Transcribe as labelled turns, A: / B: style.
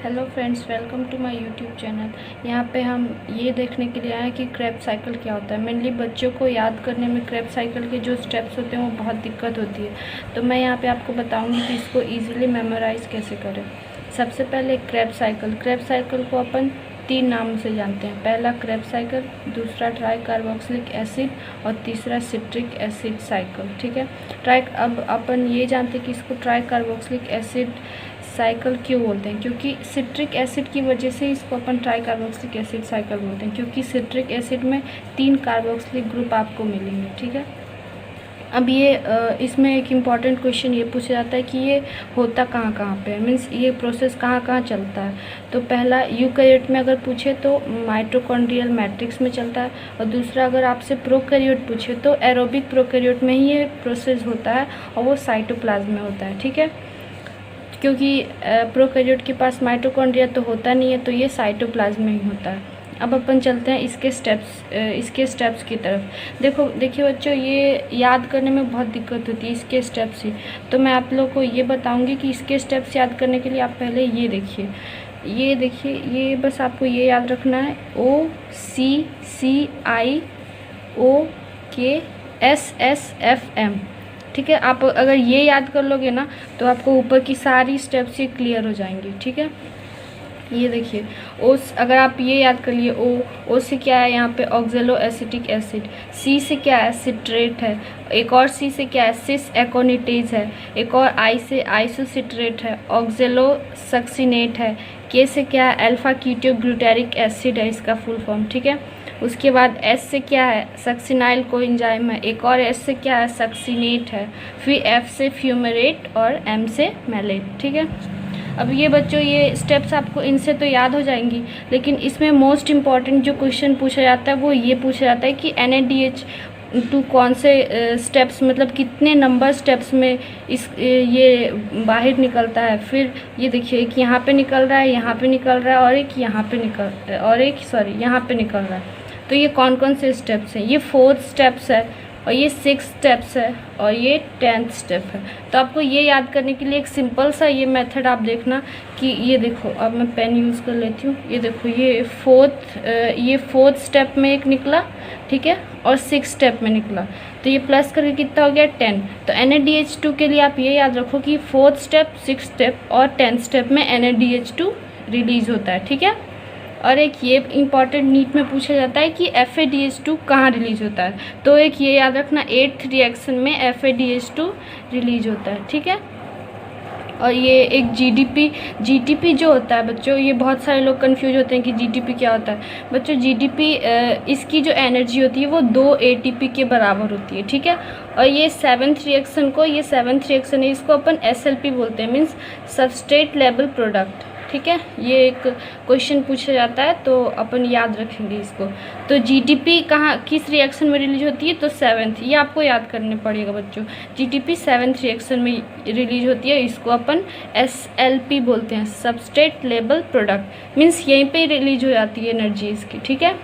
A: Hello friends, welcome to my YouTube channel. यहाँ पे हम ये देखने के लिए आए हैं कि क्रेब साइकिल क्या होता है। मेनली बच्चों को याद करने में क्रेब साइकिल के जो स्टेप्स होते हैं वो बहुत दिक्कत होती है, तो मैं यहाँ पे आपको बताऊँगी कि इसको ईजिली मेमोराइज़ कैसे करें। सबसे पहले क्रेब साइकिल को अपन 3 नाम से जानते हैं। पहला क्रेब साइकिल, दूसरा ट्राई कार्बोक्सिलिक एसिड और तीसरा सिट्रिक एसिड साइकिल। ठीक है। अब अपन ये जानते हैं कि इसको ट्राई कार्बोक्सिलिक एसिड साइकिल क्यों बोलते हैं, क्योंकि सिट्रिक एसिड की वजह से इसको अपन ट्राई कार्बोक्सिलिक एसिड साइकिल बोलते हैं, क्योंकि सिट्रिक एसिड में 3 कार्बोक्सिलिक ग्रुप आपको मिलेंगे। ठीक है। अब ये इसमें एक इम्पॉर्टेंट क्वेश्चन ये पूछा जाता है कि ये होता कहाँ पे है, मीन्स ये प्रोसेस कहाँ चलता है। तो पहला यूकैरियोट में अगर पूछे तो माइटोकॉन्ड्रियल मैट्रिक्स में चलता है, और दूसरा अगर आपसे प्रोकैरियोट पूछे तो एरोबिक प्रोकैरियोट में ही ये प्रोसेस होता है और वो साइटोप्लाज्म में होता है। ठीक है। क्योंकि प्रोकैरियोट के पास माइटोकॉन्ड्रिया तो होता नहीं है, तो ये साइटोप्लाज्म में ही होता है। अब अपन चलते हैं इसके स्टेप्स की तरफ। देखिए बच्चों, ये याद करने में बहुत दिक्कत होती है इसके स्टेप्स ही, तो मैं आप लोगों को ये बताऊंगी कि इसके स्टेप्स याद करने के लिए आप पहले ये देखिए, ये बस आपको ये याद रखना है। OCCIOKSSFM। ठीक है। आप अगर ये याद कर लोगे ना तो आपको ऊपर की सारी स्टेप्स ये क्लियर हो जाएंगी। ठीक है। ये देखिए, अगर आप ये याद कर लिए, ओ से क्या है यहाँ पे ऑक्जेलो एसिटिक एसिड, सी से क्या है सिट्रेट है, एक और सी से क्या है सिस एकोनिटेज है, एक और आई से आइसोसिट्रेट है, ऑक्जेलो सक्सिनेट है, के से क्या है अल्फा कीटोग्लूटारिक एसिड है इसका फुल फॉर्म। ठीक है। उसके बाद एस से क्या है सक्सिनाइल कोएंजाइम है, एक और एस से क्या है सक्सिनेट है, फिर एफ से फ्यूमेरेट और एम से मैलेट। ठीक है। अब ये बच्चों, ये स्टेप्स आपको इनसे तो याद हो जाएंगी, लेकिन इसमें मोस्ट इम्पॉर्टेंट जो क्वेश्चन पूछा जाता है वो ये पूछा जाता है कि NADH2 कौन से स्टेप्स, मतलब कितने नंबर स्टेप्स में ये बाहर निकलता है। फिर ये देखिए, एक यहाँ पे निकल रहा है, यहाँ पे निकल रहा है, और एक यहाँ पे यहाँ पे निकल रहा है। तो ये कौन कौन से स्टेप्स हैं, ये 4th स्टेप्स है, और ये 6 स्टेप्स है, और ये 10th स्टेप है। तो आपको ये याद करने के लिए एक सिंपल सा ये मेथड आप देखना कि ये देखो, अब मैं पेन यूज़ कर लेती हूँ। ये देखो, ये 4th स्टेप में एक निकला, ठीक है, और 6 स्टेप में निकला, तो ये प्लस करके कितना हो गया 10। तो NADH2 के लिए आप ये याद रखो कि 4th स्टेप, 6 स्टेप और 10th स्टेप में NADH2 रिलीज होता है। ठीक है। और एक ये इम्पॉर्टेंट नीट में पूछा जाता है कि FADH2 कहाँ रिलीज होता है, तो एक ये याद रखना 8th रिएक्शन में FADH2 रिलीज होता है। ठीक है। और ये एक GDP जो होता है बच्चों, ये बहुत सारे लोग कंफ्यूज होते हैं कि GDP क्या होता है। बच्चों GDP इसकी जो एनर्जी होती है वो 2 ATP के बराबर होती है। ठीक है। और ये 7th रिएक्शन है, इसको अपन SLP बोलते हैं, मीन्स सबस्ट्रेट लेवल प्रोडक्ट। ठीक है। ये एक क्वेश्चन पूछा जाता है, तो अपन याद रखेंगे इसको। तो GDP किस रिएक्शन में रिलीज होती है, तो 7th, ये आपको याद करने पड़ेगा बच्चों। GDP 7th रिएक्शन में रिलीज होती है, इसको अपन SLP बोलते हैं, सबस्ट्रेट लेवल प्रोडक्ट, मीन्स यहीं पे रिलीज हो जाती है एनर्जी इसकी। ठीक है।